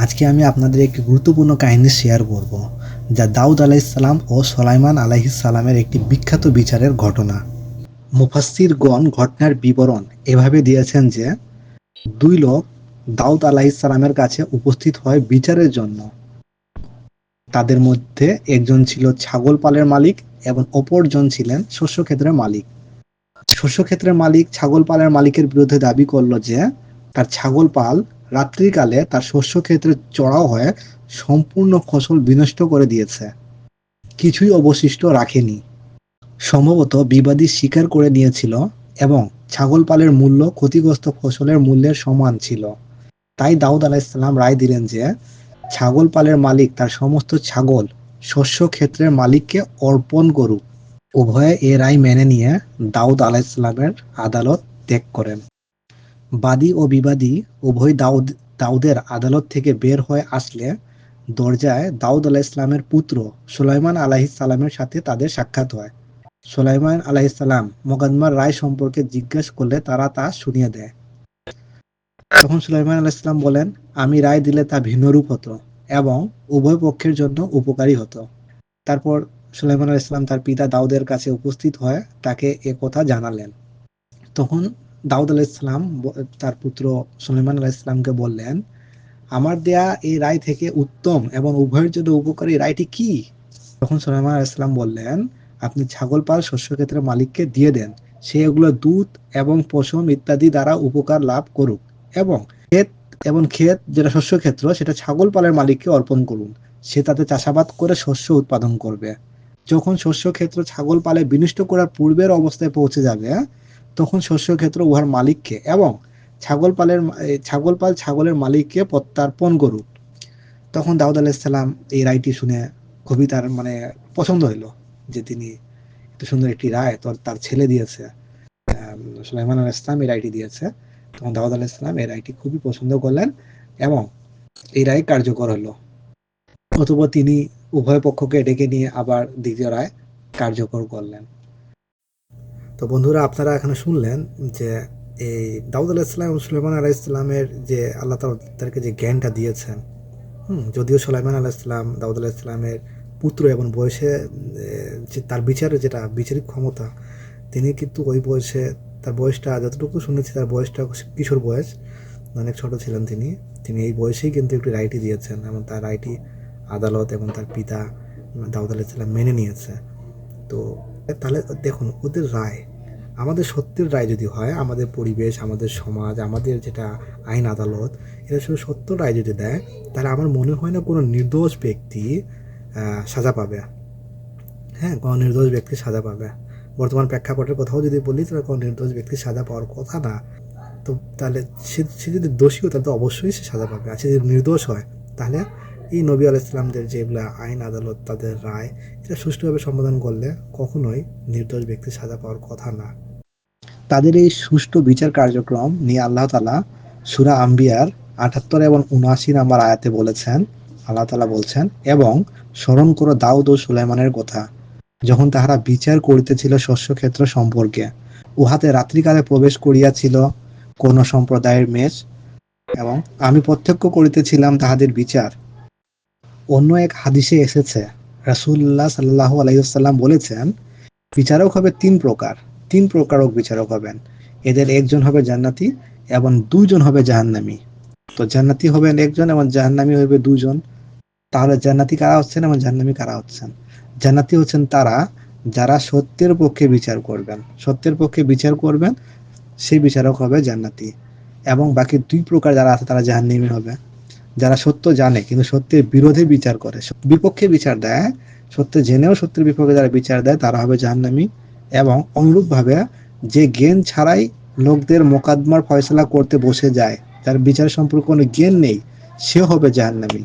আজকে আমি আপনাদের একটি গুরুত্বপূর্ণ কাহিনী শেয়ার করব, যা দাউদ আলাইহিসসালাম ও সুলাইমান আলাইহিসসালামের একটি বিখ্যাত বিচারের ঘটনা। মুফাসসিরগণ ঘটনার বিবরণ এভাবে দিয়েছেন যে, দুই লোক দাউদ আলাইহিসসালামের কাছে উপস্থিত হয় বিচারের জন্য। তাদের মধ্যে একজন ছিল ছাগল পালের মালিক এবং অপরজন ছিলেন শস্য ক্ষেত্রের মালিক। শস্য ক্ষেত্রের মালিক ছাগল পালের মালিকের বিরুদ্ধে দাবি করলো যে তার ছাগল পাল রাত্রিকালে তার শস্য ক্ষেত্রে চড়াও হয়ে সম্পূর্ণ ফসল বিনষ্ট করে দিয়েছে, কিছুই অবশিষ্ট রাখেনি। সম্ভবত বিবাদী স্বীকার করে নিয়েছিল এবং ছাগল পালের মূল্য ক্ষতিগ্রস্ত ফসলের মূল্যের সমান ছিল। তাই দাউদ আলাইহিসসালাম রায় দিলেন যে ছাগল পালের মালিক তার সমস্ত ছাগল শস্য ক্ষেত্রের মালিককে অর্পণ করুক। উভয়ে এ রায় মেনে নিয়ে দাউদ আলাইহিসসালামের আদালত ত্যাগ করেন। বাদী ও বিবাদী উভয় দাউদের আদালত থেকে বের হয়ে আসলে দরজায় দাউদ আলাইহিসসালামের পুত্র সুলাইমান আলাইহিসসালামের সাথে তাদের সাক্ষাৎ হয়। সুলাইমান আলাইহিসসালাম মোকদ্দমার রায় সম্পর্কে জিজ্ঞেস করলে তারা তা শুনিয়ে দেয়। তখন সুলাইমান আলাইহিসসালাম বলেন, আমি রায় দিলে তা ভিন্নরূপ হতো এবং উভয় পক্ষের জন্য উপকারী হতো। তারপর সুলাইমান আলাইহিসসালাম তার পিতা দাউদের কাছে উপস্থিত হয়ে তাকে এ কথা জানালেন। তখন দাউদ আলাইহিসসালাম তার পুত্র সুলাইমান আলাইহিসসালামকে বললেন, আমার দেয়া এই রায় থেকে উত্তম এবং উভয়ের জন্য উপকারী রায়টি কি? তখন সুলাইমান আলাইহিসসালাম বললেন, আপনি ছাগল পাল শস্য ক্ষেত্রের মালিককে দিয়ে দেন, সে এগুলো দুধ এবং পশম ইত্যাদি দ্বারা উপকার লাভ করুক, এবং ক্ষেত যেটা শস্য ক্ষেত্র সেটা ছাগল পালের মালিককে অর্পণ করুন, সে তাতে চাষাবাদ করে শস্য উৎপাদন করবে। যখন শস্য ক্ষেত্র ছাগল পালে বিনষ্ট করার পূর্বের অবস্থায় পৌঁছে যাবে, তখন শস্য ক্ষেত্র উহার মালিককে এবং ছাগল পাল ছাগলের মালিককে প্রত্যর্পণ করুক। তখন দাউদ আলাইহিসসালাম এই রায়টি শুনে খুবই তার পছন্দ হইল, যে তিনি এত সুন্দর একটি রায় তার ছেলে দিয়েছে। সুলাইমান আলাইহিসসালাম এই রায়টি দিয়েছে। তখন দাউদ আলাইহিসসালাম এই রায়টি খুবই পছন্দ করলেন এবং এই রায় কার্যকর হলো। অতঃপর তিনি উভয় পক্ষকে ডেকে নিয়ে আবার দ্বিতীয় রায় কার্যকর করলেন। তো বন্ধুরা, আপনারা এখানে শুনলেন যে এই দাউদ আলাইহিসসালাম এবং সুলাইমান আলাইহিসসালামের যে আল্লাহ তাদেরকে যে জ্ঞানটা দিয়েছেন, যদিও সুলাইমান আলাইহিসসালাম দাউদ আলাইহিসসালামের পুত্র এবং বয়সে যে তার বিচারিক ক্ষমতা, তিনি কিন্তু ওই বয়সে, তার বয়সটা যতটুকু শুনেছি তার বয়সটা কিশোর বয়স, অনেক ছোট ছিলেন তিনি এই বয়সেই কিন্তু একটি রায়টি দিয়েছেন এবং তার রায়টি আদালত এবং তার পিতা দাউদ আলাইহিসসালাম মেনে নিয়েছে। তো তাহলে দেখুন, ওদের রায় আমাদের সত্যের রায় যদি হয়, আমাদের পরিবেশ, আমাদের সমাজ, আমাদের যেটা আইন আদালত, এটা শুধু সত্য রায় যদি দেয়, তাহলে আমার মনে হয় না কোনো নির্দোষ ব্যক্তি সাজা পাবে। হ্যাঁ, কোনো নির্দোষ ব্যক্তি সাজা পাবে। বর্তমান প্রেক্ষাপটের কথাও যদি বলি, তাহলে কোনো নির্দোষ ব্যক্তি সাজা পাওয়ার কথা না। তো তাহলে সে যদি দোষীও, তাহলে তো অবশ্যই সে সাজা পাবে। আর সে যদি নির্দোষ হয়, তাহলে এই নবী আলাইহিসসালামদের যেগুলো আইন আদালত, তাদের রায়, এটা সুষ্ঠুভাবে সমাধান করলে কখনোই নির্দোষ ব্যক্তি সাজা পাওয়ার কথা না। তাদের এই সুষ্ঠু বিচার কার্যক্রম নিয়ে আল্লাহ তাআলা সূরা আম্বিয়ার ৭৮ এবং ৭৯ নম্বর আয়াতে বলেছেন, আল্লাহ তাআলা বলছেন, এবং স্মরণ করো দাউদ ও সুলাইমানের কথা, যখন তাহারা বিচার করিতেছিল শস্য ক্ষেত্র সম্পর্কে, উহাতে রাত্রিকালে প্রবেশ করিয়াছিল কোন সম্প্রদায়ের মেষ, এবং আমি প্রত্যক্ষ করিতেছিলাম তাহাদের বিচার। অন্য এক হাদিসে এসেছে, রাসূলুল্লাহ সাল্লাল্লাহু আলাইহি ওয়াসাল্লাম বলেছেন, বিচারক হবে তিন প্রকারক বিচারক হবেন। এদের একজন হবে জান্নাতি এবং দুইজন হবে জাহান্নামী। তো জান্নাতি হবেন একজন এবং জাহান্নামী হবে দুজন। তাহলে জান্নাতি কারা হচ্ছেন এবং জাহান্নামী কারা হচ্ছেন? জান্নাতি হচ্ছেন তারা যারা সত্যের পক্ষে বিচার করবেন, সেই বিচারক হবে জান্নাতি। এবং বাকি দুই প্রকার যারা আছে তারা জাহান্নামী হবে, যারা সত্য জানে কিন্তু সত্যের বিরোধে বিচার করে, বিপক্ষে বিচার দেয়, সত্য জেনেও সত্যের বিপক্ষে যারা বিচার দেয় তারা হবে জাহান্নামী। এবং অনুরূপভাবে যে জ্ঞান ছাড়াই লোকদের মোকদ্দমার ফয়সালা করতে বসে যায়, যার বিচার সম্পর্কে কোনো জ্ঞান নেই, সে হবে জাহান্নামী।